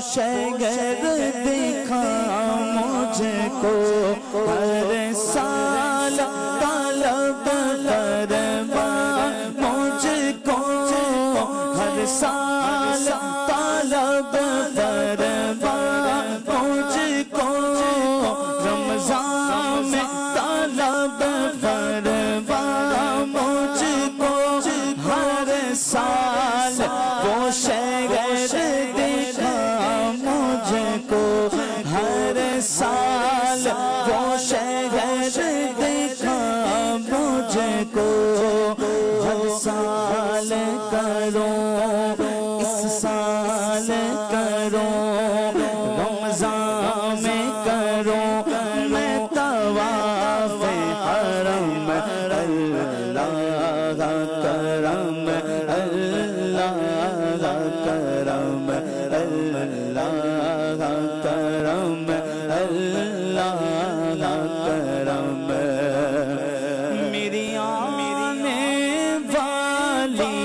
شہر دکھا مجھ کو ہر سال طلب فرما مجھ کو ہر سال طلب فرما مجھ کو رمضان میں طلب فرما مجھ کو ہر سال وہ شہر دکھا مجھ کو ہر سال وہ شہر دکھا مجھ کو ہر سال کرو اس سال کرو رمضان میں کرو میں طواف حرم اللہ کرم اللہ کرم اللہ کرم اللہ کرم میری آنے والی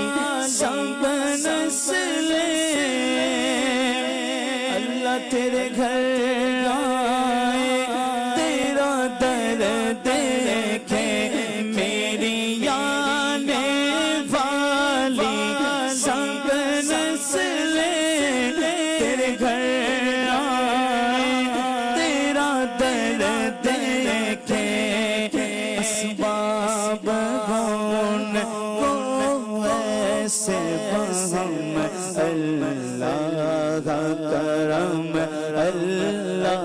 سب نسلیں اللہ تیرے گھر آئے تیرا در دیکھے میری آنے والی سب نسلیں تیرے گھر آئے تیرا در دیکھے اسباب گون کو ایسے بہم اللہ کرم اللہ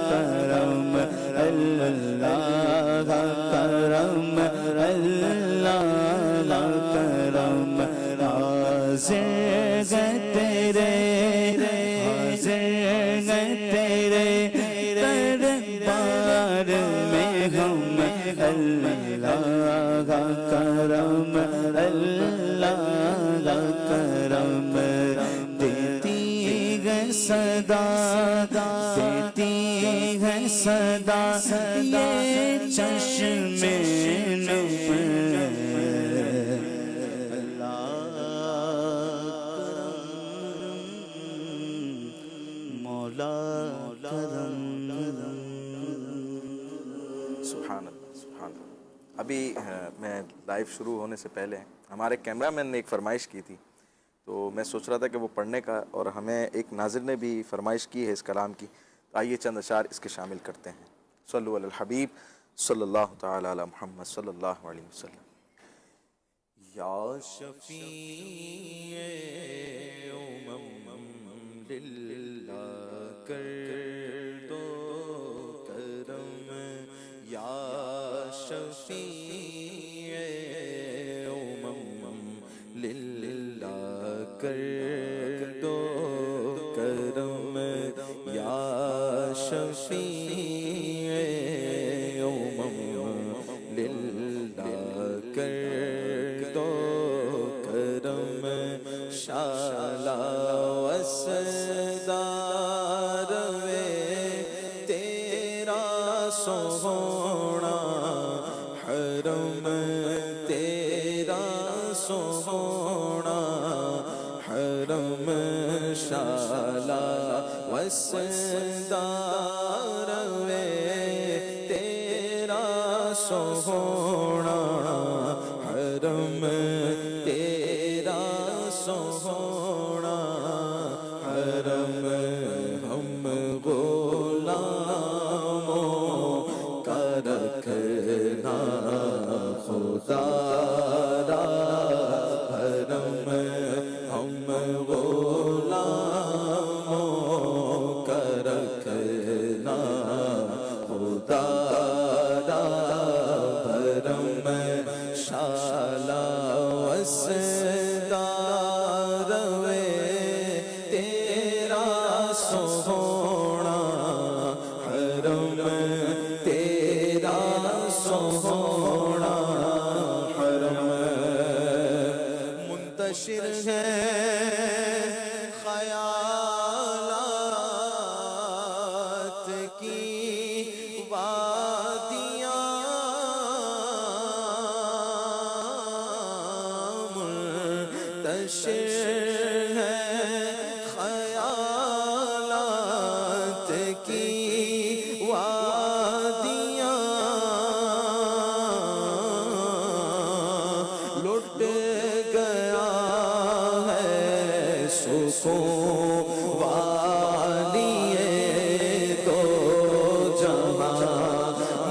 کرم اللہ کرم اللہ کرم حاضر تیرے حاضر تیرے دربار میں ہم اللہ کرم اللہ کرم دیتی ہے صدا دیتی ہے صدا یہ چشم نم مولا کرم سبحان اللہ سبحان اللہ۔ ابھی میں لائیو شروع ہونے سے پہلے ہمارے کیمرہ مین نے ایک فرمائش کی تھی تو میں سوچ رہا تھا کہ وہ پڑھنے کا، اور ہمیں ایک ناظر نے بھی فرمائش کی ہے اس کلام کی، تو آئیے چند اشعار اس کے شامل کرتے ہیں۔ صلو علی الحبیب صلی اللہ تعالی علی محمد صلی اللہ علیہ وسلم۔ یا شفیع امم للہ کر دو کرم یا شفیع امم للہ کر دو کرم یا شفیع امم للہ کر دو کرم شالا وسدار وے تیرا سونا حرم تیرا سونا حرم شالا وسدار وے تیرا سونا حرم تیرا سونا حرم ہم غلاموں کا رکھنا خدا را حرم ہم غلاموں کا رکھنا خدا را حرم شالا وسدار وے تیرا سونا حرم تیرا سونا حرم منتشر ہے خیالات کی وادیاں منتشر ہے خیالات سکون والی دو جہاں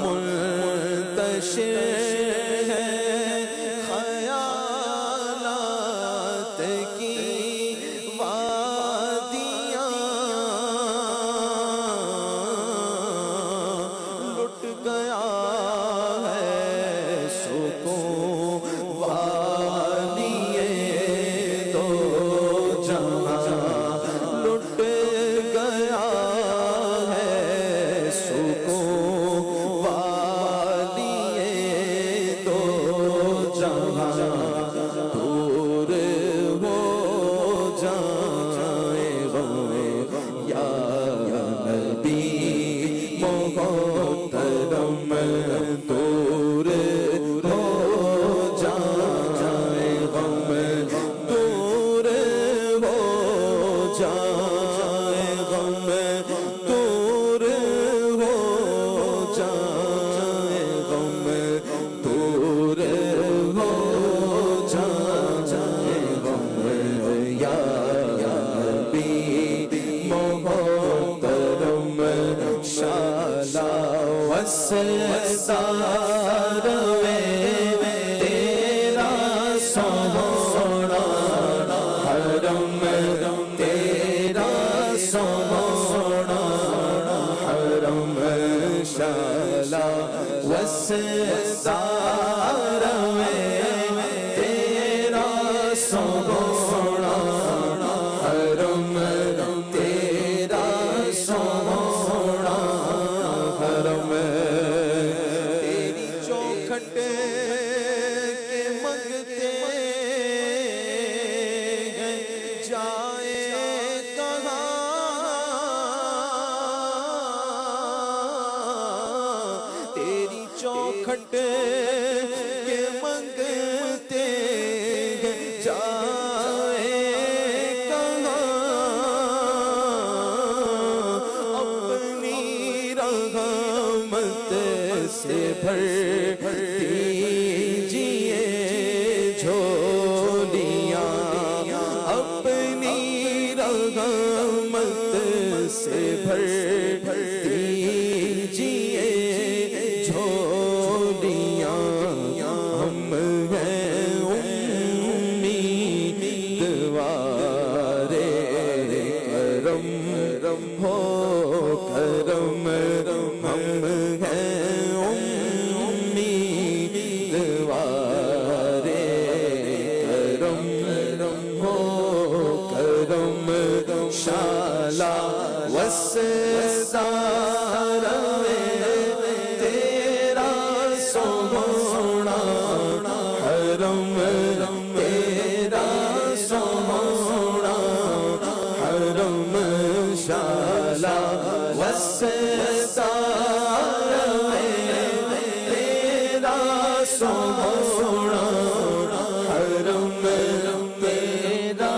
منتشر ہے خیالات کی وادیاں لٹ گیا ہے سکون والی دو جہاں لٹ گیا ہے سکون والی دو جہاں دور ہو جائے غم یا نبی محترم دور ہو جائے غم دور ہو جائے غم دور ہو جائے غم دور ہو جائے غم یا نبی محترم شالا وسدار تیرا سونا حرم تیرا سونا حرم شالا وسدار تیرا سونا حرم تیرا سونا حرم تیری چوکھٹ کے منگتے ہیں جائے کہاں تیری چوکھٹ کے منگتے ہیں جائے کہاں اپنی رحمت سے بھر دیجئے جھولیاں اپنی رحمت سے بھر دیجئے جھولیاں ہم ہیں امیدوارے کرم ہو کرم ہم ہیں امیدوارے کرم ہو کرم شالا وسدار تیرا سونا حرم تیرا سونا حرم شالا وسدار تیرا سونا حرم تیرا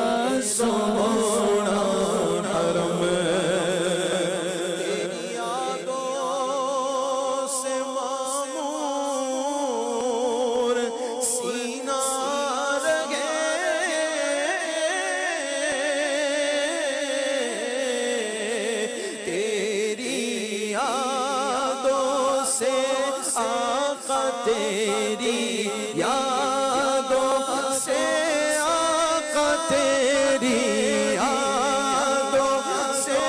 سونا حرم تیری یادوں سے معمور سینہ رہے تیری یادوں سے آقا تیری یادوں سے آقا تیری یادوں سے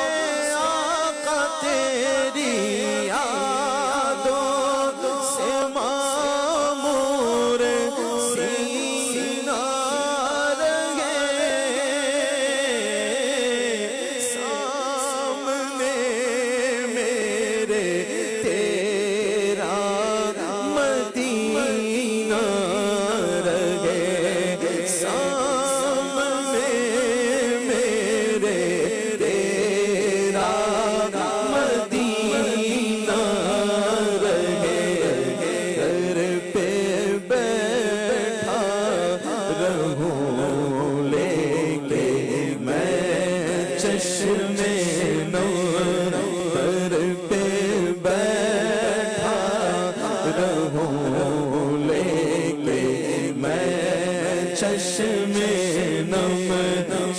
آقا تیری یادوں سے معمور سینہ رہے سامنے میرے تیرا مدینہ رہے سامنے میرے تیرا مدینہ رہے گھر پہ بیٹھا رہوں لے کے میں چشم نور گھر پہ بیٹھا رہوں لے کے میں چشم نم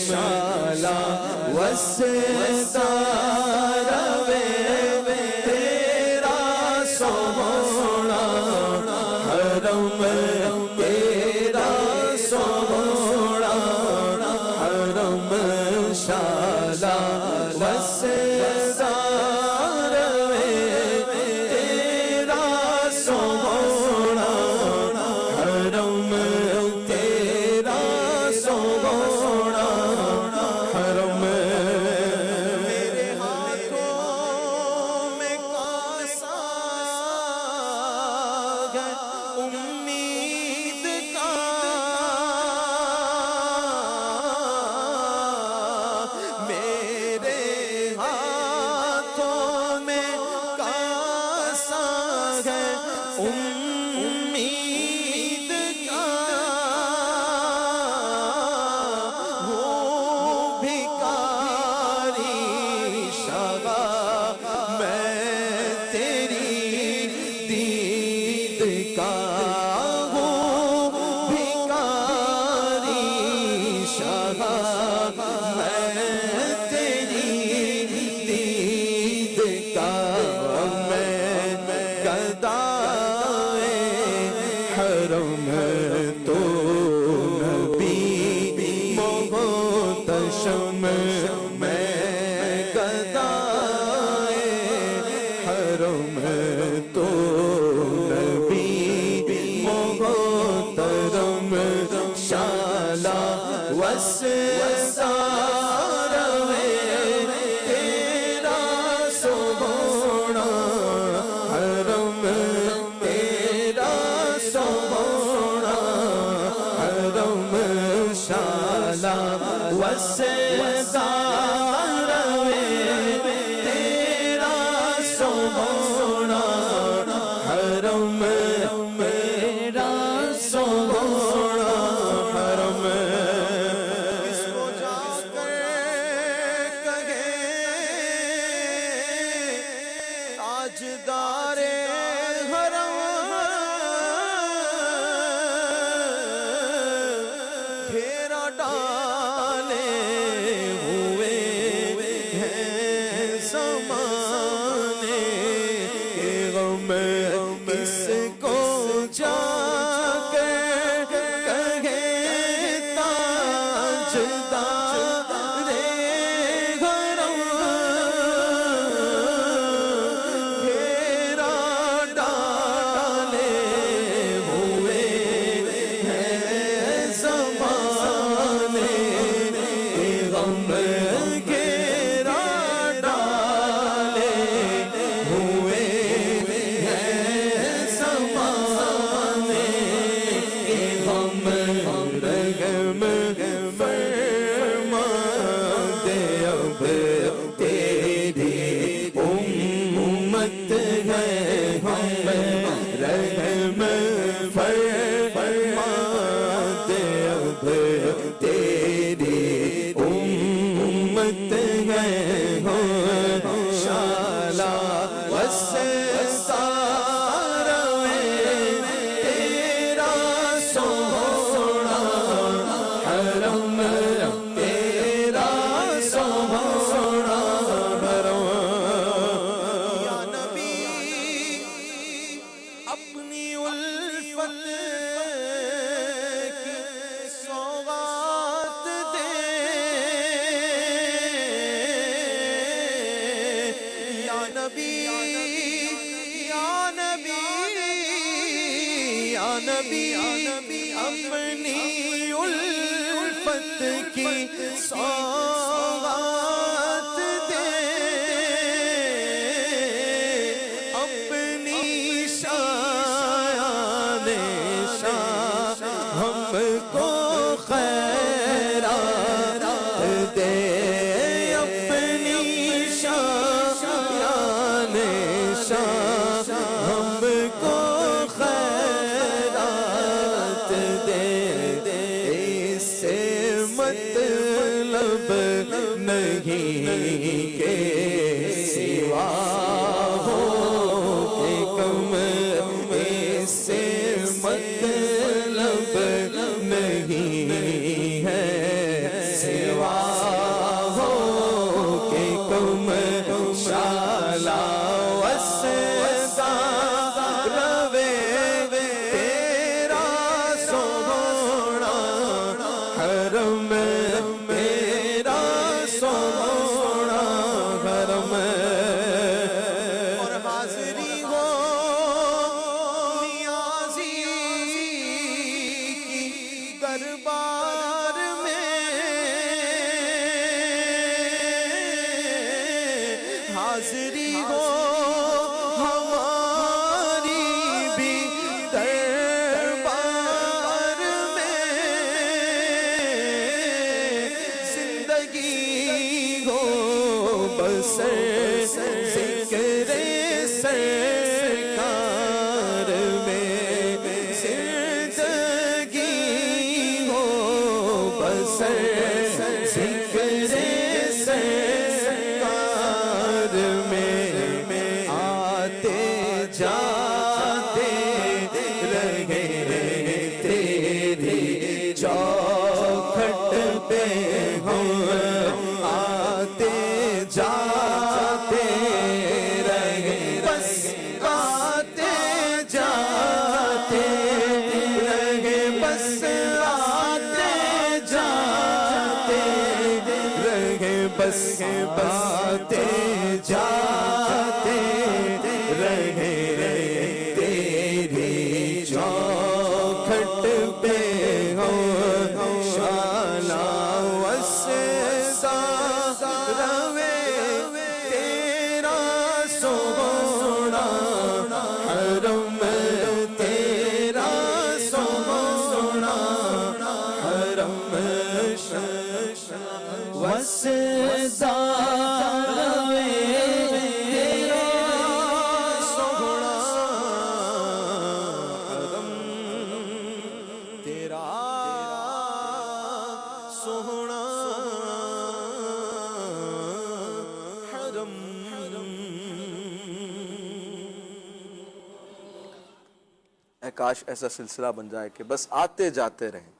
شالا وسدار تیرا سونا حرم تیرا سونا حرم شالا وسدار تیرا سونا حرم تیرا سونا حرم میرے ہاتھوں میں کاسا ہے امید کا میرے ہاتھوں میں کاسا ہے امید کا وہ بھکاری شگا میں تیری دید کا ہوں بھکاری شگا میں تیری دید کا میں گدائے حرم تو نبی محتشم میں گدائے حرم تو نبی محترم شالا وسدار تیرا سونا حرم تیرا سونا حرم شالا وسدار تیرا سونا حرم میرا سونا حرم اس کو جا کر کہے تاجدار حرم گھیرا ڈالے ہوئے ہیں زمانے کے غم کس کو جا کر کہے تاجدار حرم گھیرا ڈالے ہوئے ہیں زمانے کے غم گھیرا ڈالے ہوئے ہیں زمانے کے غم رحم فرما دے اب تیری امت ہے ہم رحم فرما دے اب تیری امت ہے ہم شالا وسدار تیرا سونا حرم تیرا سونا حرم یا نبی اپنی الفت کی سوغات دے یا نبی یا نبی یا نبی اپنی الفت کی سوغات دے اپنی شایان شاہ ہم کو خیرات دے اپنی شایان شاہ ہم کو خیرات دے اس سے مطلب نہیں کہ سوا ہو کہ کم اس سے مطلب نہیں حرم تیرا سونا حرم اور حاضری ہو نیازی کی دربار میں، حاضری ہو ہماری بھی دربار میں، زندگی ہو بسر ذکر سرکار میں، زندگی ہو بسر ذکر سرکار میں، آتے جاتے رہے تیری چوکھٹ پہ ہم، آتے جاتے رہے، بس آتے جاتے رہے، بس آتے جاتے رہے، بس آتے جاتے رہے تیری چوکھٹ پہ ہم، شالا وسدا روے تیرا سونا حرم تیرا سونا حرم وسدا روے تیرا سونا حرم تیرا سونا حرم۔ اے کاش ایسا سلسلہ بن جائے کہ بس آتے جاتے رہیں،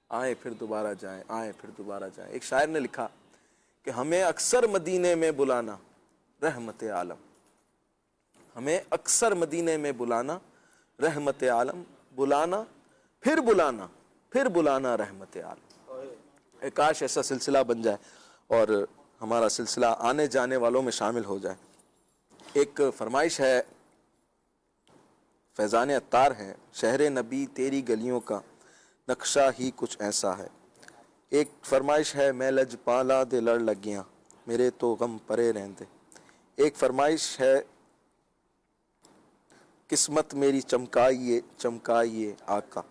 آئیں پھر دوبارہ جائیں، آئیں پھر دوبارہ جائیں۔ ایک شاعر نے لکھا کہ ہمیں اکثر مدینے میں بلانا رحمت عالم، ہمیں اکثر مدینے میں بلانا رحمت عالم، بلانا پھر بلانا پھر بلانا رحمت عالم۔ اے کاش ایسا سلسلہ بن جائے اور ہمارا سلسلہ آنے جانے والوں میں شامل ہو جائے۔ ایک فرمائش ہے، فیضان عطار ہیں، شہر نبی تیری گلیوں کا نقشہ ہی کچھ ایسا ہے۔ ایک فرمائش ہے، میں لج پالا دے لڑ لگیاں میرے تو غم پرے رہندے۔ ایک فرمائش ہے، قسمت میری چمکائیے چمکائیے آقا۔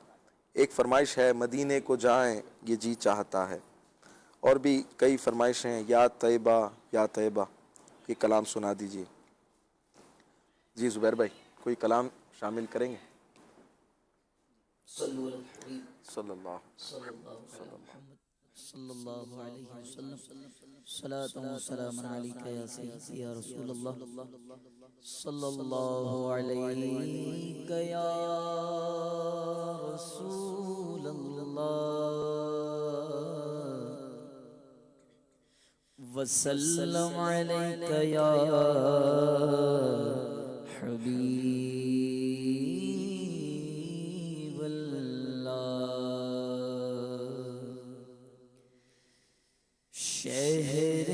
ایک فرمائش ہے، مدینے کو جائیں یہ جی چاہتا ہے۔ اور بھی کئی فرمائشیں ہیں، یا طیبہ یا طیبہ، یہ کلام سنا دیجیے۔ جی زبیر بھائی کوئی کلام شامل کریں گے؟ صلو علی الحبیب صلی اللہ صلی اللہ علی محمد صلی اللہ علیہ وسلم، صلاۃ و سلام علیک یا سیدی یا رسول اللہ، صلی اللہ علیک یا رسول اللہ، وسلم علیک یا حبیب شہر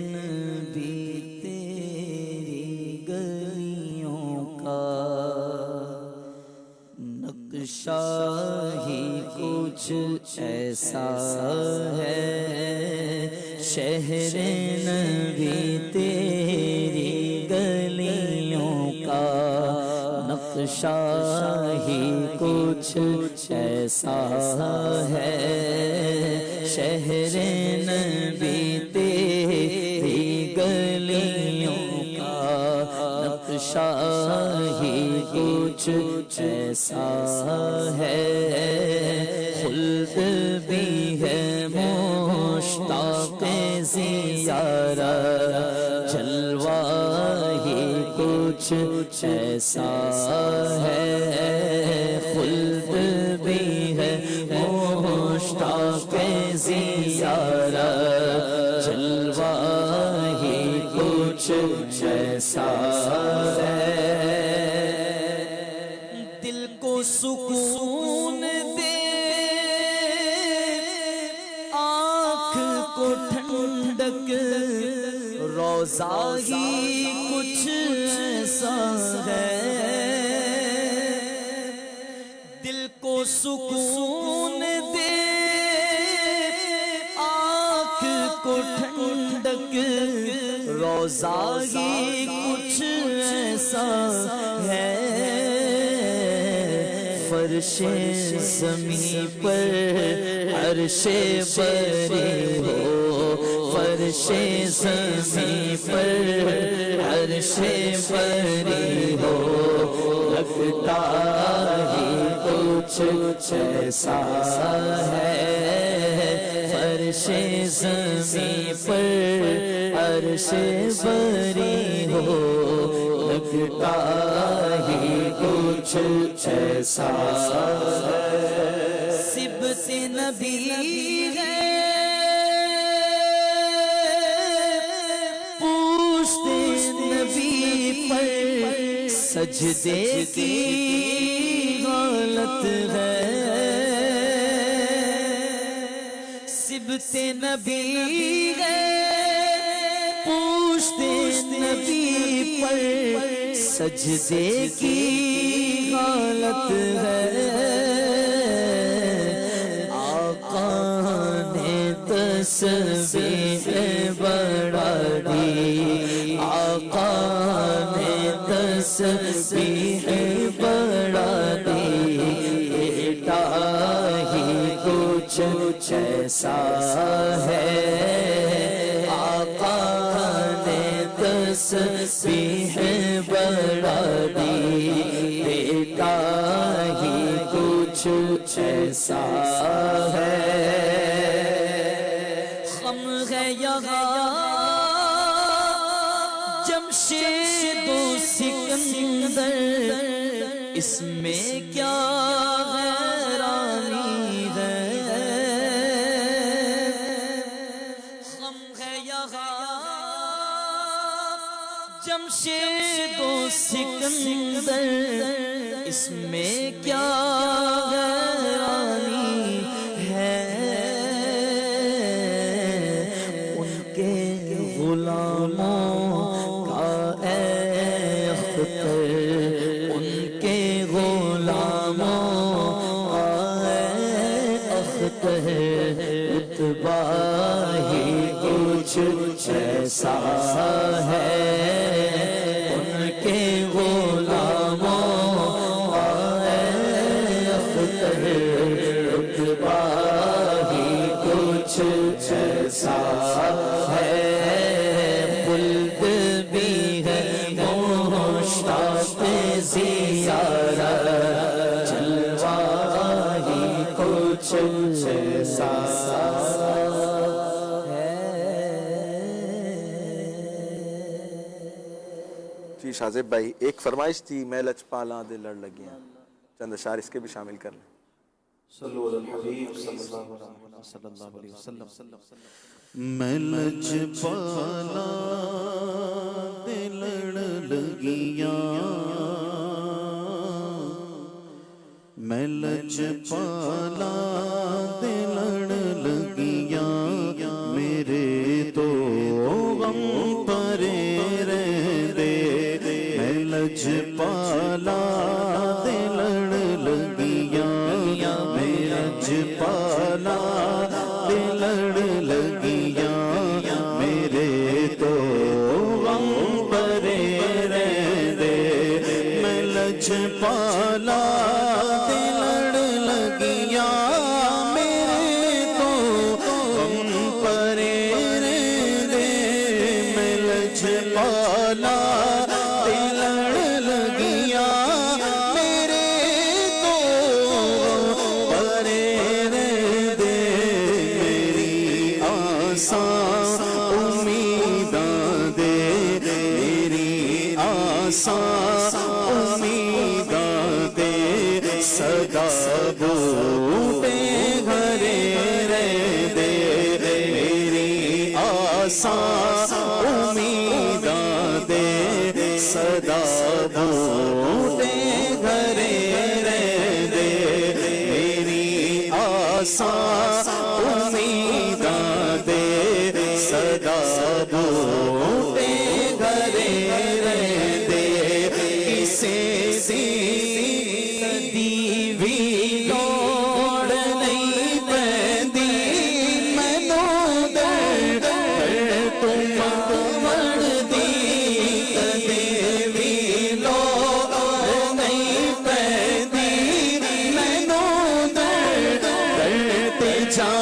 نبی تیری گلیوں کا نقشہ ہی کچھ ایسا ہے، شہر نبی تیری گلیوں کا نقشہ ہی کچھ ایسا ہے، شہر نبی تیری گلیوں کا نقشہ ہی کچھ ایسا ہے، خلد بھی ہے مشتاق زیارت، جلوہ ہی کچھ ایسا ہے، خلد بھی ہے مشتاق زیارت، جلوہ ہی کچھ ایسا ہے، دل کو سکون دے کو ٹھنڈک روزہ ہی کچھ ایسا ہے دل کو سکون دے آنکھ کو ٹھنڈک روزہ ہی کچھ ایسا ہے فرش زمین پر عرش بری ہو فرش زمین پر عرش بری ہو لگتا ہی کچھ ایسا ہے فرش زمین پر عرش بری ہو لگتا ہی کچھ ایسا ہے سبت نبی ہے پوچھتے نبی پر سجدے کی حالت ہے سبت نبی ہے پوچھتے نبی پر سجدے کی حالت ہے آقا نے تسبیح بڑھا دی آقا نے تسبیح بڑھا دی بیٹا ہی کچھ ایسا ہے آقا نے تسبیح بڑھا دی بیٹا ہی کچھ ایسا ہے ہم ہے یہاں جمشید و سکندر اس میں کیا حیرانی ہے ہم ہے یہاں جمشید و سکندر اس میں کیا حیرانی ہے ان کے غلاموں کا اے اختر ان کے غلاموں کا اے اختر اتبا ہی کچھ ایسا ہے ان کے غلاموں کا اے اختر اتبا ہی کچھ ایسا ہے خلد بھی ہے مشتاق زیارت جلوہ ہی کچھ ایسا جی شاذب بھائی ایک فرمائش تھی میں لچپالاں دے لڑ لگیاں چند اشعار اس کے بھی شامل کر لیں میں لچپالا دے لڑ لگیاں میں لچپالا دے لڑ لگیاں میرے تو غم پرے رہندے میں لچپالا دے لڑ لگیاں میں لچپالا دے لڑ لگیاں میرے تو غم پرے رہندے میں لچپالا دے لڑ لگیاں میرے تو غم پرے رہندے میں لچپالا دے لڑ لگیاں میرے تو پرے رہندے میری آساں امیداں دے میری آساں امیداں دے صدا بوٹے گھرے رہندے میری آساں امیداں دے صدا بوٹے گھرے رہندے میری آساں امیداں دے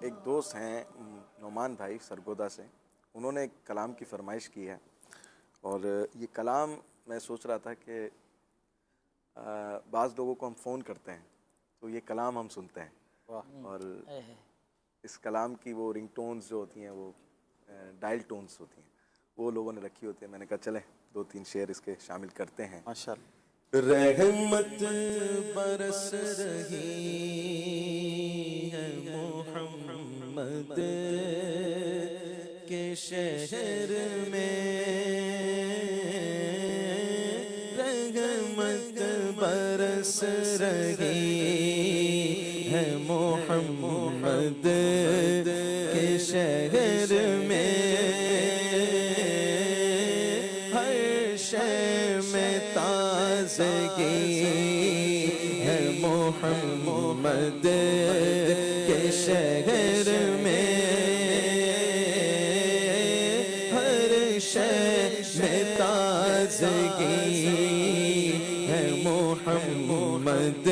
ایک دوست ہیں نعمان بھائی سرگودا سے، انہوں نے ایک کلام کی فرمائش کی ہے، اور یہ کلام میں سوچ رہا تھا کہ بعض لوگوں کو ہم فون کرتے ہیں تو یہ کلام ہم سنتے ہیں، اور اس کلام کی وہ رنگ ٹونز جو ہوتی ہیں وہ ڈائل ٹونز ہوتی ہیں، وہ لوگوں نے رکھی ہوتی ہیں۔ میں نے کہا چلیں 2-3 شعر اس کے شامل کرتے ہیں۔ ماشاءاللہ۔ رحمت برس رہی ہے محمد کے شہر میں، رحمت برس رہی ہے محمد کے شہر میں، ہر شے میں تازگی ہے محمد کے شہر میں، ہر شے میں تازگی ہے محمد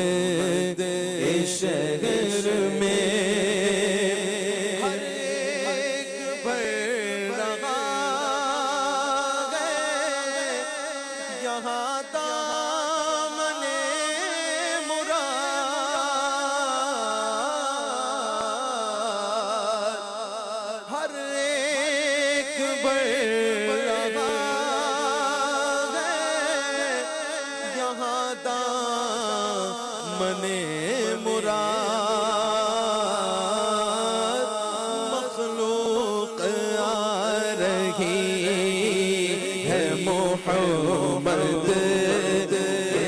کے شہر میں، ہر ایک بڑھ رہا ہے یہاں دامن مراد، ہر ایک بڑھ رہا ہے یہاں دامن مراد، مخلوق آ رہی ہے محمد کے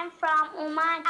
am from Oman.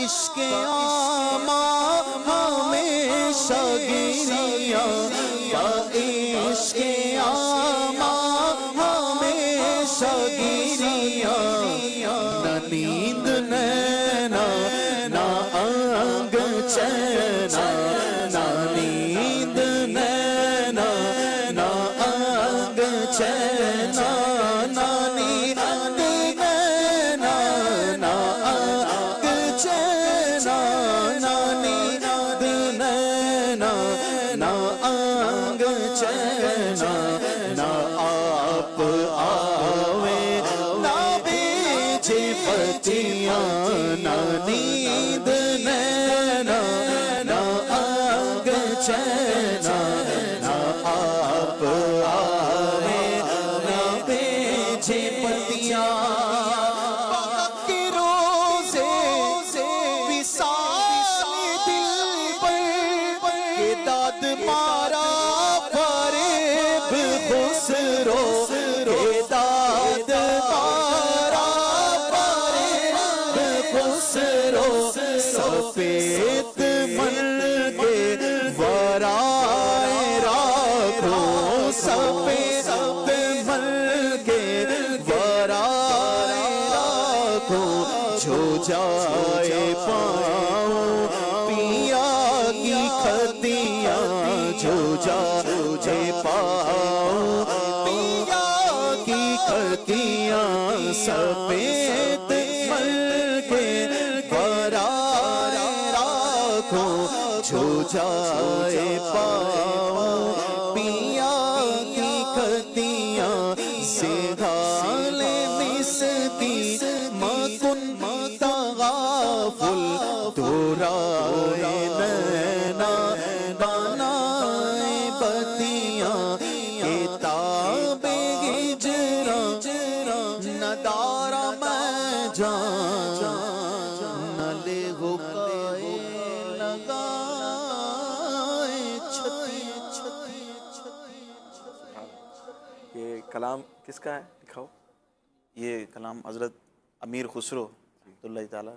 عشق آما ہمیشہ گریاں عشق آما ہمیشہ گریاں نہ نیند نینا نہ آنگ چینا نہ نیند نینا نہ آنگ چینا نہ نیند نینا نہ آنگ چینا نہ نیند نینا نہ آنگ چینا نہ آپ آوے نہ بیچے پتیاں نہ نیند نینا نہ آنگ چینا نہ آپ آوے نہ بیچے پتیاں مارا فریب خسرو کے داد مارا فریب خسرو سفید من کے ورائے راکھو سفید من کے ورائے راکھو جو جائے پاؤں پیا کی خطیاں جو جائے پاؤں پیا کی خطیاں سفید مل کے ورائے راکھو جو جائے پاؤں پیا کی خطیاں سگھال مستی مکن تغافل دورائے نینا بنائے بتیاں کتاب ہجرا نہ دارا میں جان نہ لے گائے لگائے چھتی چھتی چھتی. یہ کلام کس کا ہے دکھاؤ. یہ کلام حضرت امیر خسرو اللہ تعالیٰ.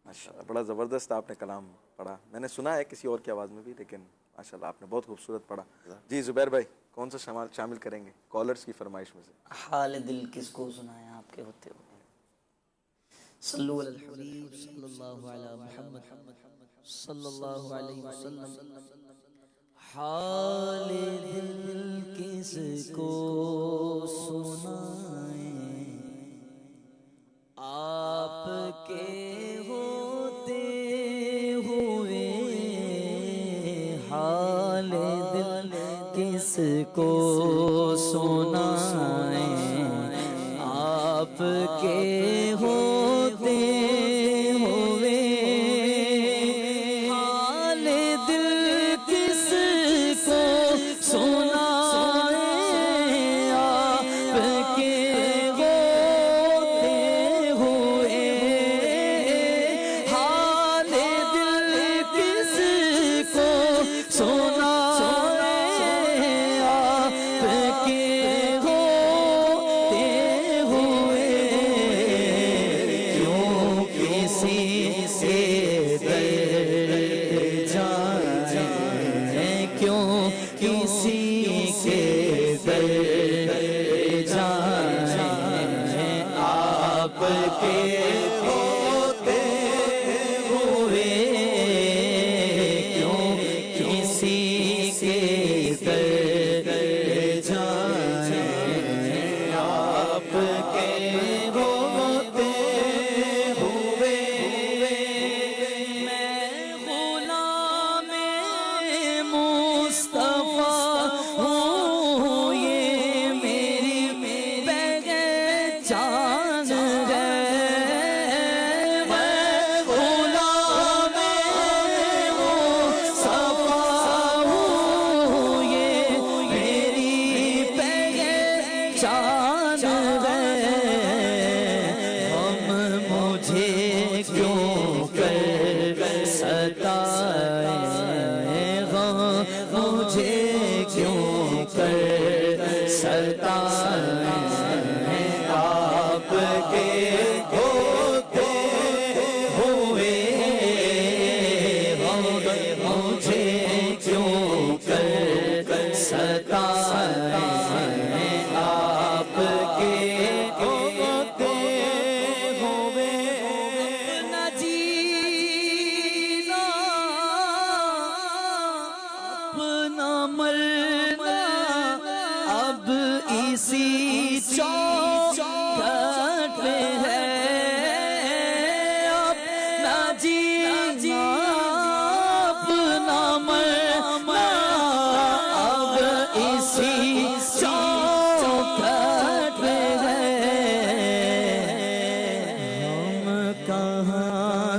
ماشاءاللہ بڑا زبردست آپ نے کلام پڑھا. میں نے سنا ہے کسی اور کی آواز میں بھی لیکن ماشاءاللہ آپ نے بہت خوبصورت پڑھا. جی زبیر بھائی کون سا شامل کریں گے کالرز کی فرمائش میں سے؟ حال دل کس کو سنائیں آپ کے ہوتے ہوئے. صلو علی الحبیب صلی اللہ علی محمد صلی اللہ علیہ وسلم. حال دل کس کو سنائیں آپ کے ہوتے ہوئے. حال دل کس کو سنائیں آپ کے ہوتے ہوئے. حال دل کس کو سنائیں آپ کے ہوتے ہوئے. حال دل کس کو سنائیں آپ کے ہوتے ہوئے. کیوں کسی سے ڈر جائیں کیوں کسی سے ڈر جائیں آپ کے ہوتے ہوئے. کیوں کسی سے ڈر جائیں آپ کے ہوتے ہوئے.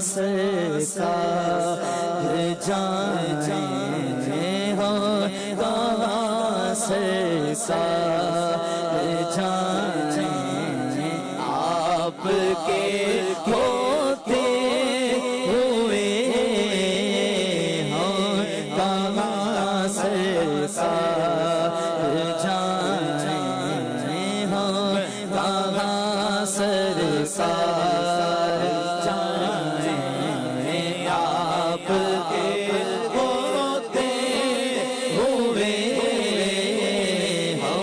سرکار جائیں ہو کہاں سرکار جائیں آپ کے ہوتے ہوئے ہو کہاں سرکار جائیں ہو کہاں سرکار جائیں آپ کے ہوتے ہوئے ہو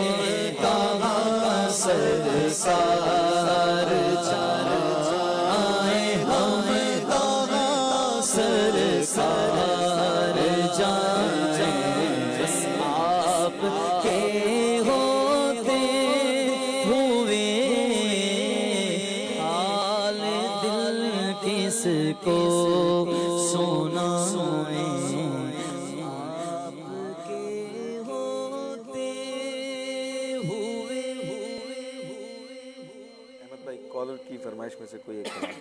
کہاں سرکار جائیں ہم کہاں سرکار جائیں بس آپ کے ہوتے ہوئے حال دل کس کو سنائیں آپ کے ہوتے ہوئے احمد بھائی کالر کی فرمائش میں سے کوئی ایک کلام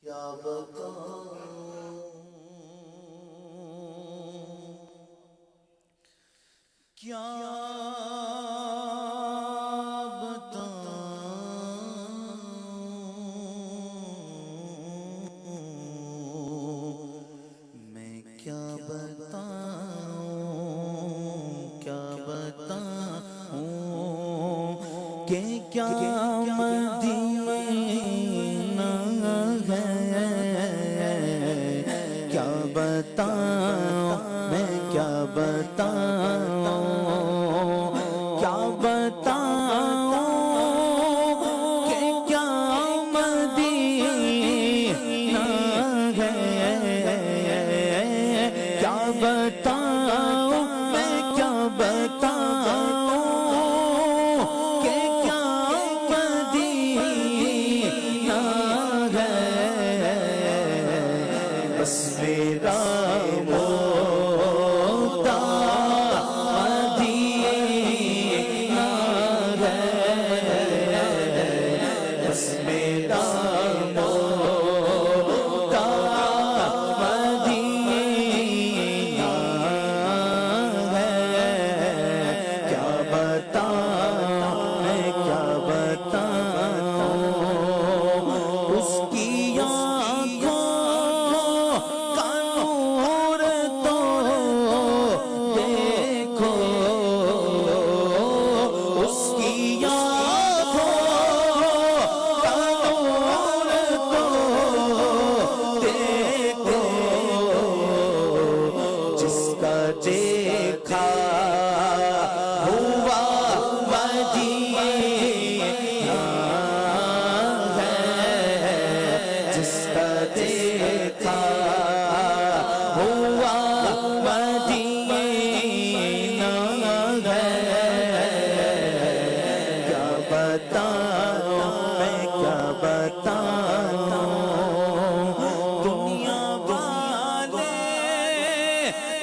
کیا بتاؤں کیا بتاؤں میں کیا بتاؤں کہ کیا مدینہ ہے کیا بتاؤں میں کیا بتاؤں کیا بتاؤں کہ کیا مدینہ ہے کیا بتاؤں میں کیا بتاؤں کہ کیا مدینہ ہے بس میرا موتا مدینہ ہے بس میرا موتا مدینہ ہے کیا بتاؤں میں کیا بتاؤں اس کی آنکھوں کا نور تو دیکھو اس کی آنکھوں کا نور تو دیکھو جس کا دیکھا ہوا مدینہ ہے جس کا دیکھا ہوا مدینہ ہے کیا بتاؤں میں کیا بتاؤں دنیا والے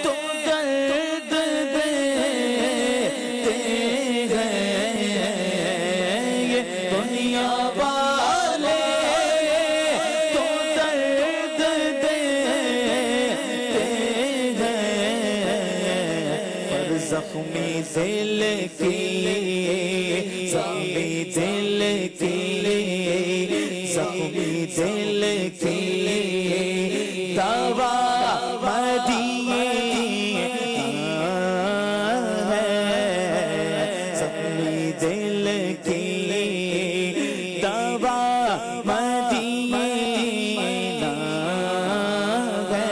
تو درد دیتے ہیں یہ دنیا والے تو درد دیتے ہیں پر زخمی دل کی زخمی دل کی زخمی دل کی دوا مدینہ ہے زخمی دل کی دوا مدینہ ہے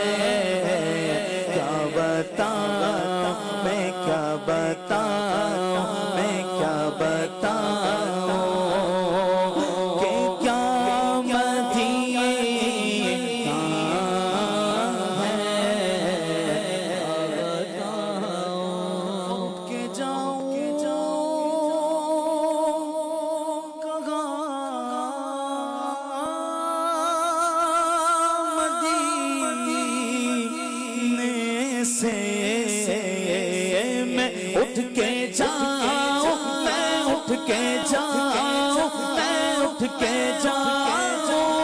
کیا بتاؤں میں کیا بتاؤں میں کیا بتاؤں کہ کیا مدینہ ہے اٹھ کے جاؤں کہاں مدینے سے میں اٹھ کے جاؤں میں اٹھ کے جاؤں میں اٹھ کے جاؤں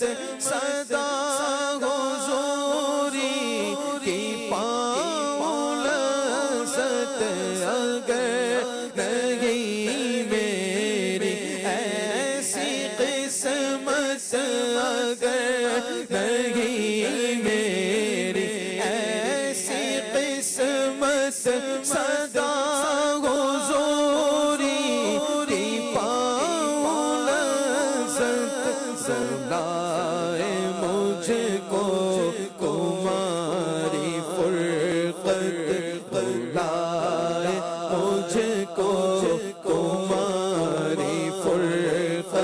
صدا حضوری کی پاؤں لذت اگر نہیں میری ایسی قسمت اگر نہیں میری ایسی قسمت صدا حضوری کی پاؤں لذت سلائے مجھ کو تمہاری فرقت بلائے مجھ کو تمہاری فرقت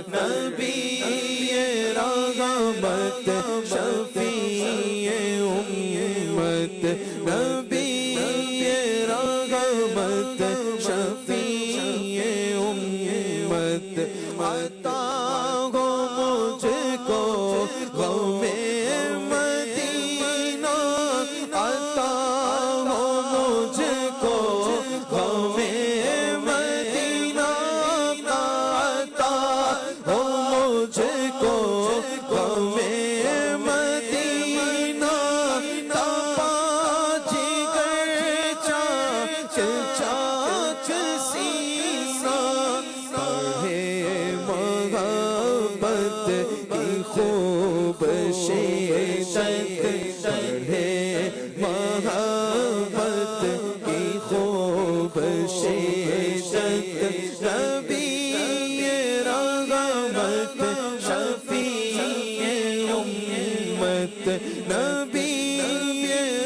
نبی رحمت شفیع امت نبی رحمت شفیع امت عطا ہو مجھ کو غم مدینہ عطا ہو مجھ کو غم مدینہ عطا ہو مجھ کو غم مدینہ تپا جگر چاک چاک سینہ ہے محبت کی خوب شدت ہے محبت کی خوب شدت نبی رحمت شفیع امت نبی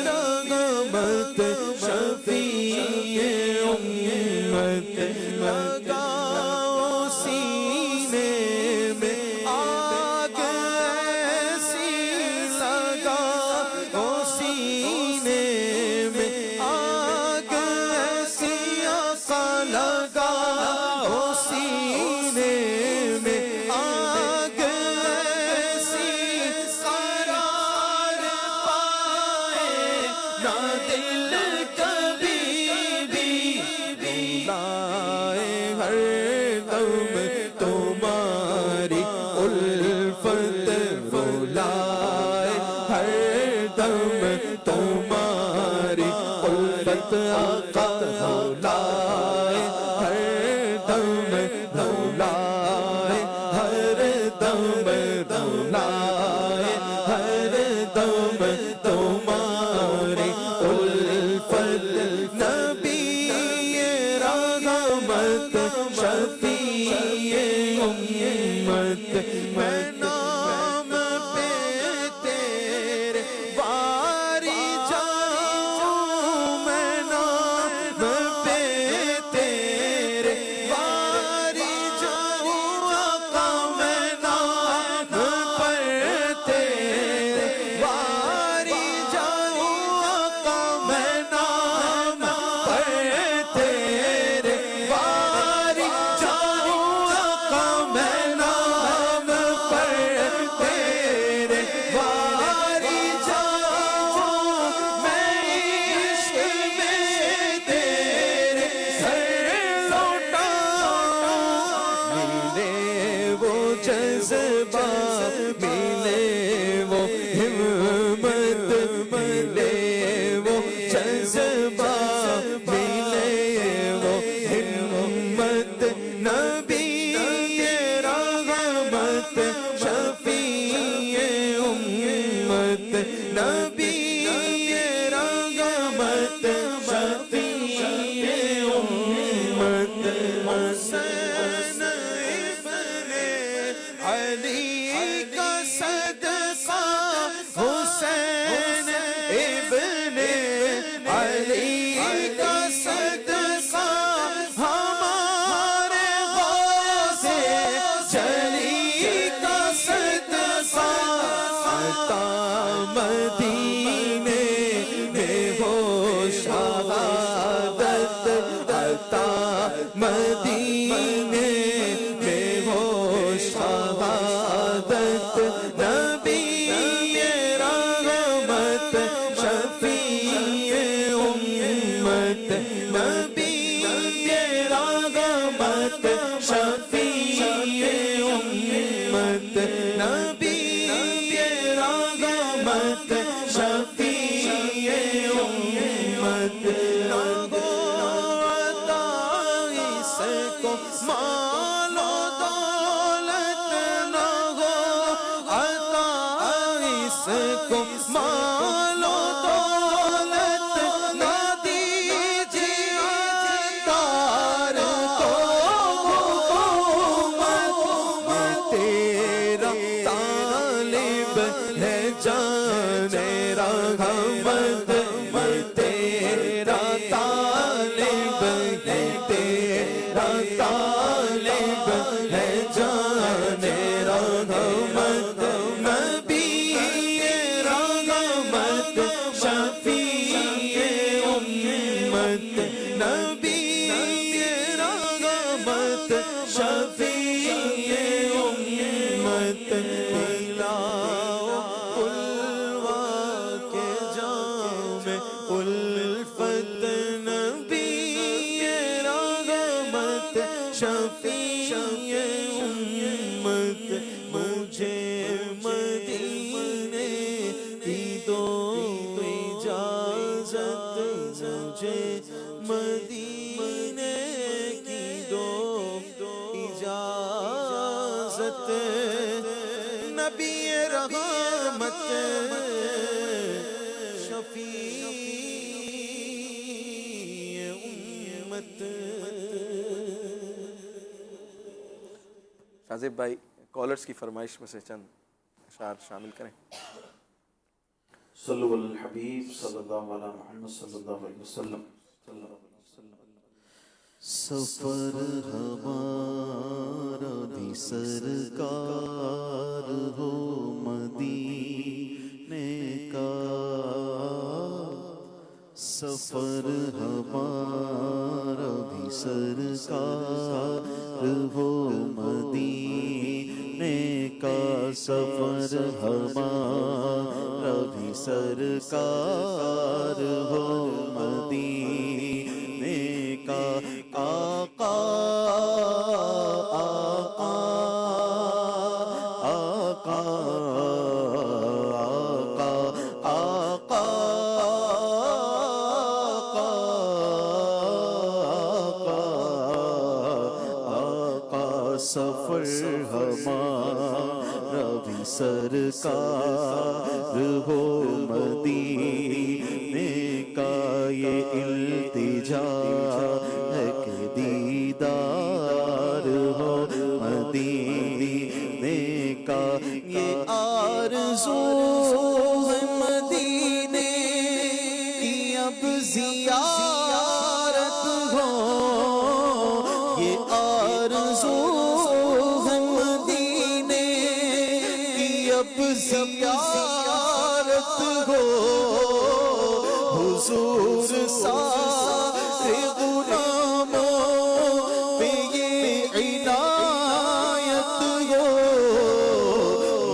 رحمت شفیع امت لگاؤ سینے میں آگ ایسی لگاؤ سینے میں آگ ایسی آقا لگاؤ سینے میں آگ ایسی قرار پائے نہ دل کبھی بھی بلائے ہر دم تمہاری الفت بلائے ہر دم تمہاری الفت آقا بلائے ہر دم بلائے ہر دم بلائے ہر دم تمہاری الفت نبی رحمت شفیع امت میں نام پہ تیرے واری جاؤں میں نام پہ تیرے واری جاؤں آقا میں نام پر تیرے واری جاؤں آقا میں نام پر تیرے واری جاؤں آقا میں نام پر تیرے واری جاؤں میں عشق میں تیرے سر لوٹاؤں ملے وہ جذبہ ملے وہ ہمت ملے وہ جذبہ ملے وہ ہمت نبی رحمت شفیع امت نبی رحمت شفیع امت حسین ابن علی کا صدقہ حسین ابن علی کا صدقہ ہمارے غوث جلی کا صدقہ عطا مدینے میں ہو شہادت عطا مدینے میں ہو شہادت نبی رحمت شفیع امت نبی رحمت شفیع امت نبی رحمت شفیع امت نہ ہو عطا اس کو مال و دولت نہ ہو عطا اس کو مال و دولت نہ دیجیے تار کو حکومت تیرا طالب ہے جان رحمت تیرا طالب ہے تیرا طالب ہے جان رحمت نبی رحمت شفیع امت نبی رحمت شفیع امت پلاؤ الوا کے جام الفت نبی رحمت شفیع امت مجھے مدینے کی دو اجازت مجھے مدینے کی دو اجازت نبی رحمت شفیع امت. شازیب بھائی کالرز کی فرمائش میں سے چند اشعار شامل کریں. صلو علی الحبیب صلی اللہ علیہ محمد صلی اللہ علیہ وسلم. سفر ہمارا بھی سرکار ہو مدینے کا سفر ہمارا بھی سرکار ہو مدینے کا سفر ہمارا بھی سرکار ہو مدینے کا آقا آقا آقا آقا آقا سفر ہمارا بھی سرکار ہو مدینے کا یہ التجا ہے کہ دیدار ہو مدینے کا یہ آرزو ہے مدینے کی اب زیارت ہو یہ آرزو ہے مدینے کی اب زیارت ہو حضور سارے غلاموں پہ یہ عنایت ہو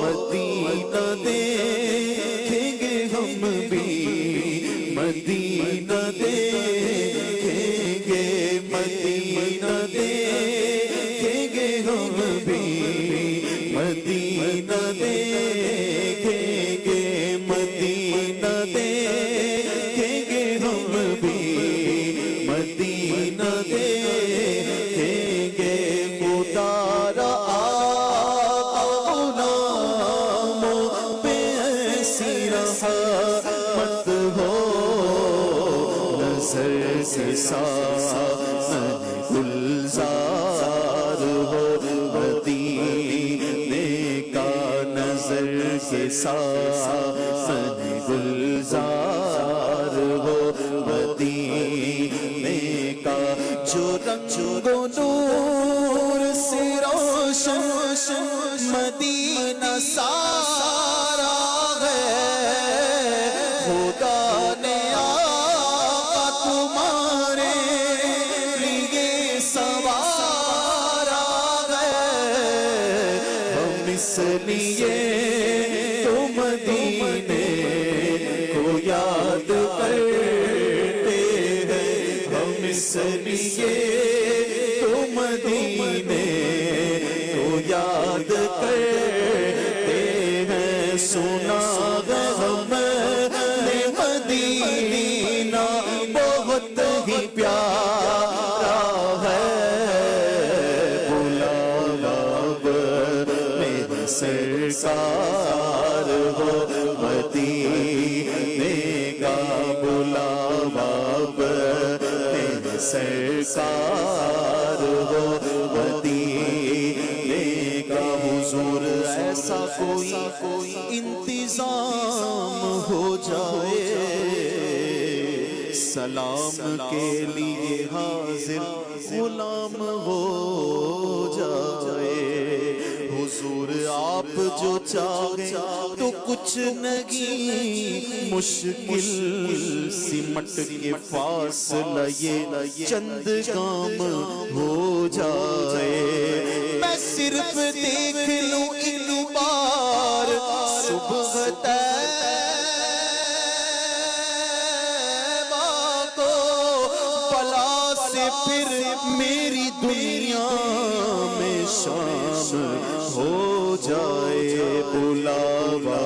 مدینہ دیکھیں گے ہم بھی مدینہ دیکھیں گے مدینہ دیکھیں گے ہم بھی مدینہ دیکھیں گے مدینہ دیکھیں گے ہم بھی مدینہ دیکھیں گے خدا را غلاموں پہ ایسی رحمت ہو نظر سے سامن گلزار ہو مدینے کا نظر کے سامن گلزار ہو مدینے کا جو رنگ و نور سے روشن مدینہ سارا ہے خدا نے آقا تمہارے لیے سوارا ہے ہم اس لیے تو مدینے کو یاد کرتے ہیں ہم اس لیے تو مدینے کو یاد کرتے سنا ہے ہمیں مدینہ بہت ہی پیارا ہے، بلاوا میرے سرکار ہو مدینے کا، بلاوا میرے سرکار ہو مدینے کا۔ حضور ایسا کوئی انتظام ہو جائے، سلام کے لیے حاضر غلام ہو جائے۔ حضور آپ جو چاہیں تو کچھ نہیں مشکل، سمٹ کے فاصلہ یہ چند گام ہو جائے۔ میں صرف دیکھ لوں ایک بار صبح طیبہ کو، بلا سے پھر میری دنیا میں شام ہو جائے۔ بلاوا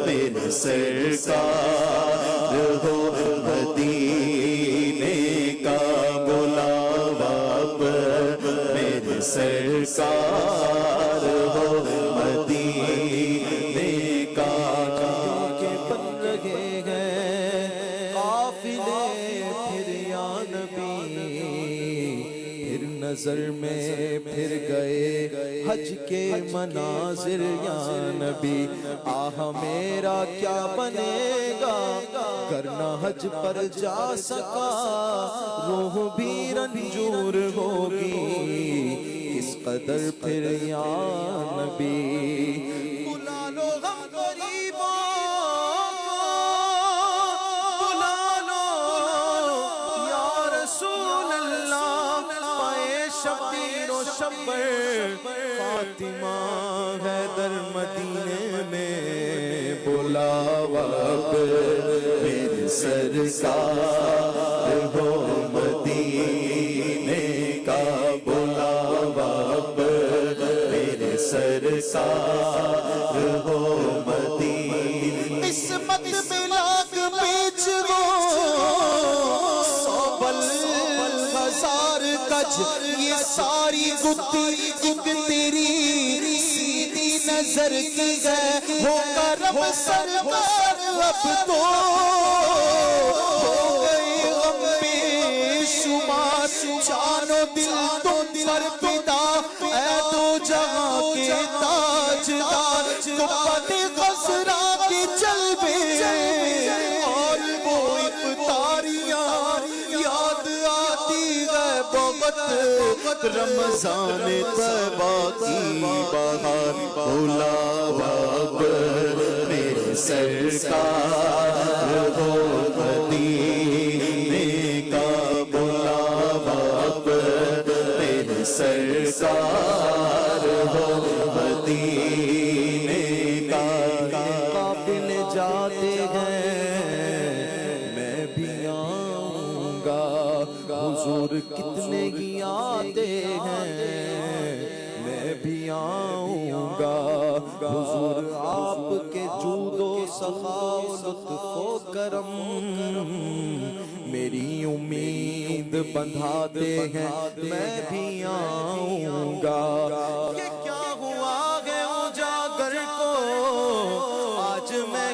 میرے سرکار ہو مدینے کا، بلاوا میرے سرکار ہو مدینے کا۔ کے بن رہے ہیں قافلے پھر یا نبی، پھر نظر میں پھر گئے حج کے مناظر یا نبی۔ آہ میرا کیا بنے گا کرنا حج پر جا سکا، روح بھی رنجور ہوگی کس قدر پھر یا نبی۔ بلا لو غم غریبوں کو، بلا لو یا رسول اللہ، پائے شبیر و شبر فاطمہ حیدر مدینے میں، بلاوا میرے سرکار ہو مدینے کا، بلاوا میرے سرکار ہو مدینے۔ قسمت میں لاکھ بیچ ہو، سو بل ہزار گج، یہ ساری گتی ایک تیری سیدھی نظر کی ہے، ہو کرم سرکار اب تو ہو گئی غم بے شمار، جان و دل تم پر فدا اے دو جہاں کے تاجدار، قوت خسرا کے جلوے اور وہ افطاریاں یاد آتی ہے بہت، رمضان طیبہ کی بہار، بلاوا میرے سرکار ہو مدینے کا، بلاوا میرے سرکار ہو مدینے کا۔ قافلے جاتے ہیں میں بھی آؤں گا، حضور کتنے ہی آتے ہیں میں بھی آؤں گا۔ حضور آپ کے جود و سخا و لطف و کرم میری امید بندھاتے ہیں میں بھی آؤں گا۔ یہ کیا ہوا ہے اجاگر کو آج میں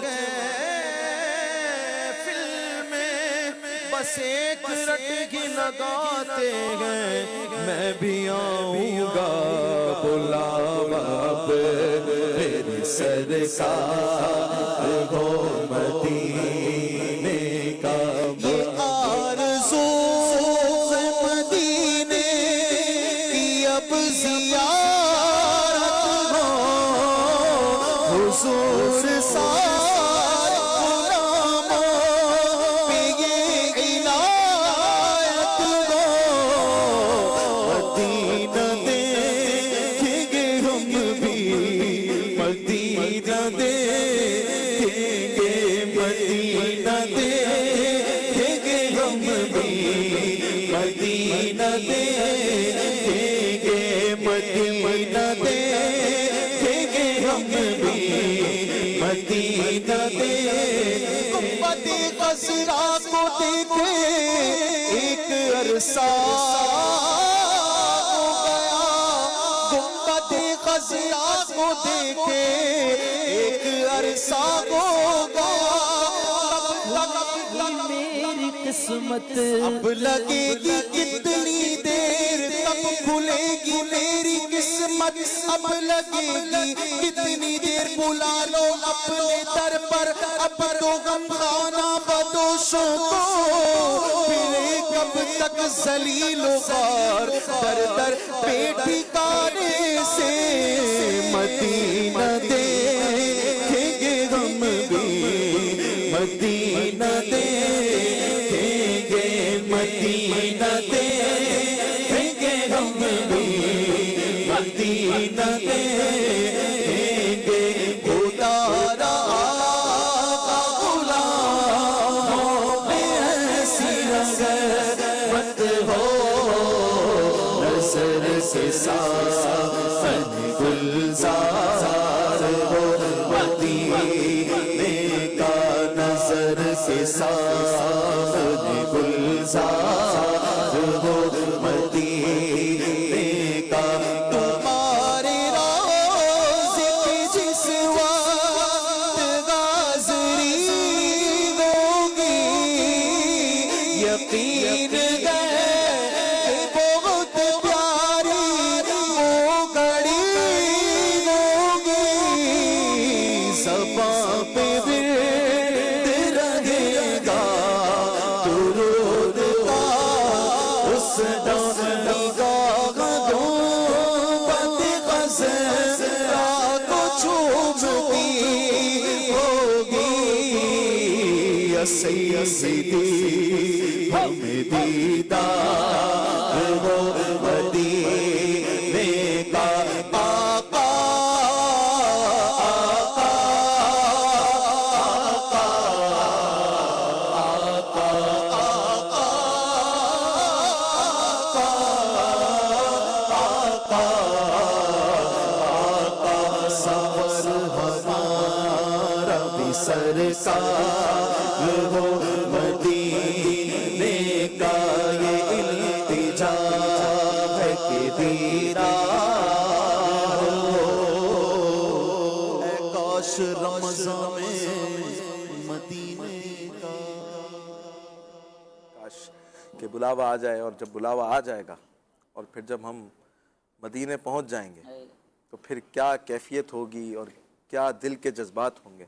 فلم میں بس ایک رٹ ہی لگاتے ہیں میں بھی آؤں گا، بلاوا میرے سرکار ہو مدینے کا۔ یہ آرزو مدینے کی اب زیارت ہو، حضور سارے غلاموں پہ یہ عنایت ہو، مدینہ دیکھیں گے ہم بھی، مدینہ دیکھیں گے، مدینہ دیکھیں گے ہم بھی، مدینہ دیکھیں گے، مدینہ دیکھیں گے ہم بھی۔ مدینہ دے گنبد خضرا کو دیکھے ایک عرصہ ہو گیا گنبد خضرا کو دیکھے ایک عرصہ ہو گیا میری قسمت اب لگے گی کتنی دیر تب کھلے گی میری قسمت اب لگے گی کتنی دیر بلا لو اپنے در پر اب تو غم خانہ بدوشوں کو پھرے کب تک ذلیل و خوار در در پیٹی کانے سے مدینہ دیکھیں گے ہم بھی مدینہ دیکھیں گے مدینہ دیکھیں گے ہم بھی مدینہ دیکھیں گے خدا را آقا غلاموں پہ ایسی رحمت ہو نظر سے سامن گلزار ہو مدینے کا نظر سے سامن گلزار ہو مدینے کا تمہارے روضے پہ جس وقت حاضری ہوگی یقین ہے بہت پیاری وہ گھڑی ہوگی زباں پہ ورد رہے گا درود کا اس نگاہ گنبد خضرا کو چومتی ہوگی یا سیدی ہمیں دیدار ہو مدینے کا آقا سفر ہمارا بھی سرکار ہو مدینے کا یہ التجا ہے کہ دیدار ہو اے کاش رمضان میں مدینے کا کاش کہ بلاوا آ جائے اور جب بلاوا آ جائے گا اور پھر جب ہم مدینے پہنچ جائیں گے تو پھر کیا کیفیت ہوگی اور کیا دل کے جذبات ہوں گے.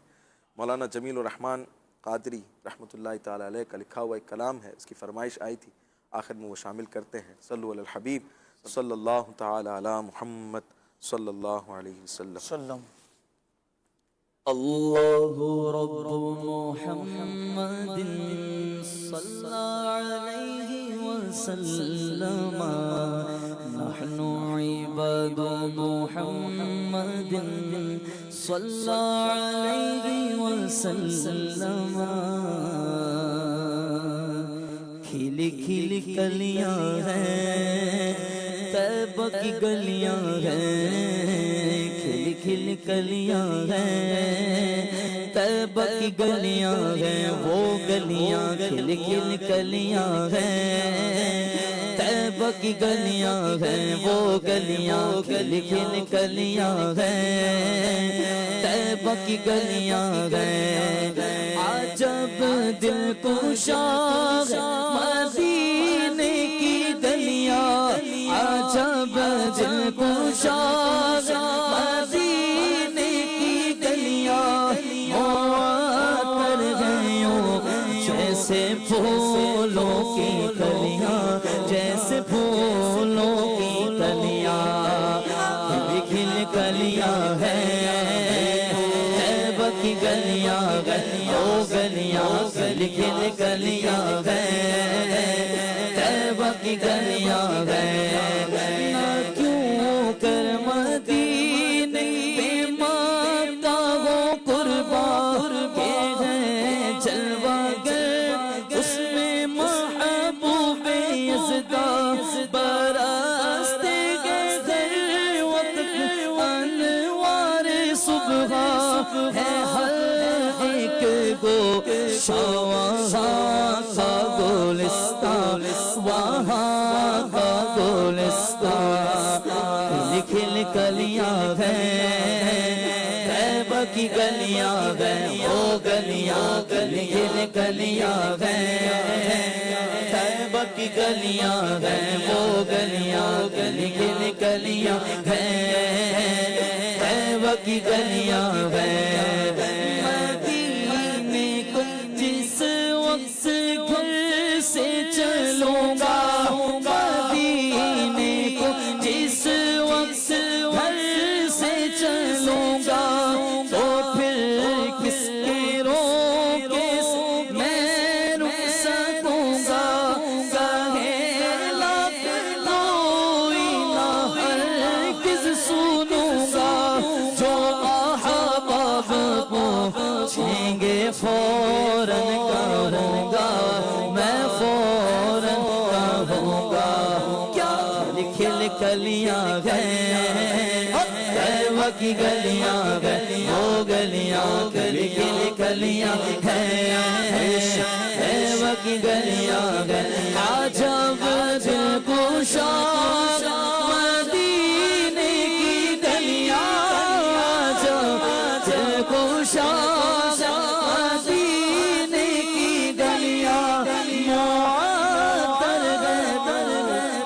مولانا جمیل الرحمن قادری رحمۃ اللہ تعالیٰ علیہ کا لکھا ہوا ایک کلام ہے, اس کی فرمائش آئی تھی, آخر میں وہ شامل کرتے ہیں. صلو علی الحبیب صلی اللہ تعالیٰ علی محمد صلی اللہ علیہ وسلم. اللہ رب محمد صلی علیہ وسلم نحن عباد محمد صلی علیہ وسلم کھلی کھلی کلیاں ہیں طیبہ کی گلیاں ہیں کھلی کھلی کلیاں ہیں طیبہ کی گلیاں ہیں وہ گلیاں کھلی کھلی کلیاں ہیں طیبہ کی گلیاں ہیں وہ گلیاں کھلی کھلی کلیاں ہیں طیبہ کی گلیاں ہیں عجب دل کشا مدینے کی گلیاں عجب دل کشا مدینے کی گلیاں معطر ہیں جیسے پھولوں کی کلیاں جیسے پھولوں کی کلیاں کھل کھل کلیاں ہیں طیبہ کی گلیاں او گلیاں کھل کھل کلیاں ہیں طیبہ کی گلیاں ہیں نہ کیوں کر مدینے پہ ماتا وہ قربان کے ہیں جلوہ گر اس میں محبوب یزدہ برستے گئے در وقت انوار صبح ہے ہر ایک گوشہ وہاں کا گلستان، وہاں کا گلستان، کھل کلیاں ہیں طیبہ کی گلیاں ہیں، وہ گلیاں کھل کلیاں ہیں طیبہ کی گلیاں ہیں، وہ گلیاں کھل کلیاں ہیں طیبہ کی گلیاں ہیں۔ مدینے کو جس وقت گھر سے چلوں گا، مدینے کو جس وقت گھر سے چلوں گا، تو پھر کس کے روکے میں رک سکوں گا، کہے لاکھ کوئی نہ ہرگز سنوں گا، جو احباب پوچھیں گے فوراً کہوں گا، میں فوراً کہوں گا، کیا کھل کلیاں ہیں طیبہ کی گلیاں ہیں، وہ گلیاں کھل کلیاں ہیں طیبہ کی گلیاں ہیں۔ عجب دل گشا مدینے کی گلیاں، عجب دل گشا مدینے کی گلیاں، معطر ہے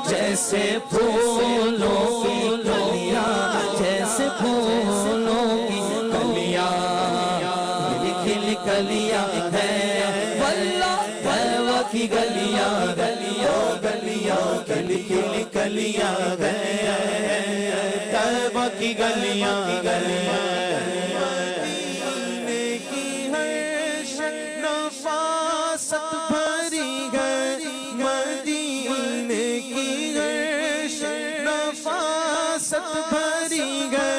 جیسے پھولوں کی کلیاں، جیسے پھولوں کی کلیاں، کھل کلیاں ہیں واللہ طیبہ کی گلیاں، گلیاں گلیاں کھل کلیاں ہیں طیبہ کی گلیاں گلیاں۔ مدینے کی ہر نفاست بھری ہے، مدینے کی ہر نفاست بھری ہے،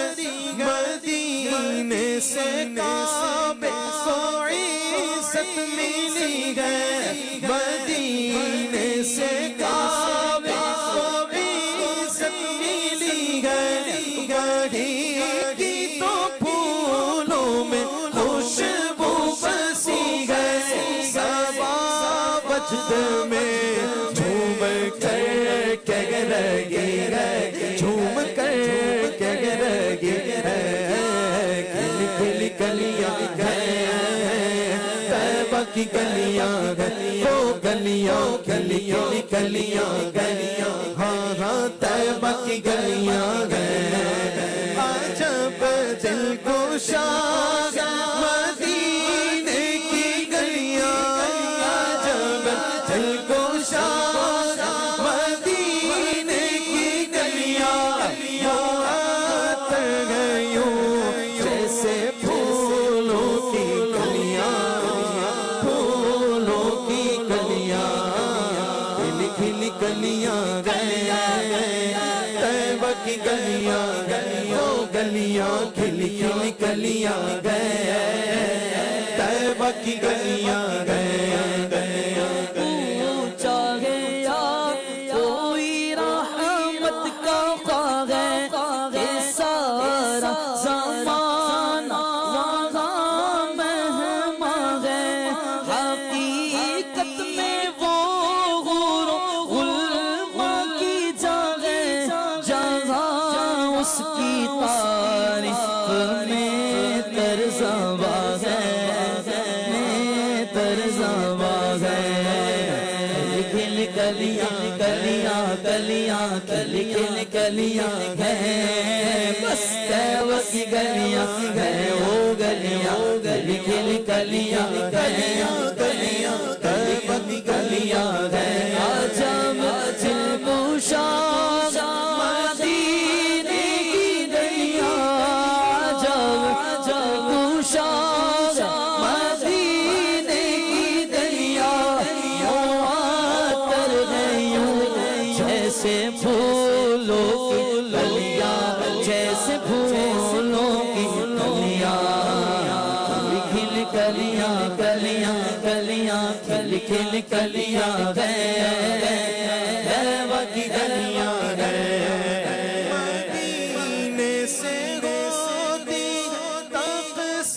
مدینے سے کعبے کو عزت ملی ہے، مدینے سے کعبے کو عزت ملی ہے، گاڑی کی تو پھولوں میں خوشبو بسی ہے، صبا وجد میں جھوم کر کہہ رہی ہے، جھوم کر کہہ رہی ہے، کھل کھل کلیاں ہیں طیبہ کی گلیاں ہیں، وہ گلیاں کھل کھل کلیاں گلیاں، ہاں ہاں طیبہ کی گلیاں ہیں۔ عجب دل گشا مدینے کی گلیاں، عجب دل گشا مدینے کی گلیاں، معطر ہے یوں جیسے پھولوں کی کلیاں، پھولوں کی کلیاں، کھل کھل کلیاں ہیں طیبہ کی گلیاں، وہ گلیاں کھل کھل کلیاں ہیں طیبہ کی گلیاں چاہے یا کوئی رحمت کا خواہ ہے، یہ سارا زمانہ وہاں مہماں ہے، حقیقت میں وہ غور غلما کی جگہ، جہاں اس کی تعریف میں ترزبہ ہے، ترزبہ ہے، کھل کلیاں کلیاں کلیاں کھل کھل کلیاں ہیں، بس طیبہ کی گلیاں ہیں، وہ گلیاں کھل کھل کلیاں کلیاں کلیاں طیبہ کی گلیاں ہیں۔ عجب دل گشا مدینے کی گلیاں، عجب دل گشا مدینے کی گلیاں، معطر ہے یوں جیسے پھولوں کی کلیاں، جیسے پھولوں کی کلیاں، کھل کلیاں کلیاں کلیاں کھل کھل کلیاں ہیں طیبہ کی گلیاں ہیں۔ مدینے سے ہوتی تقسیم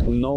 9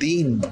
3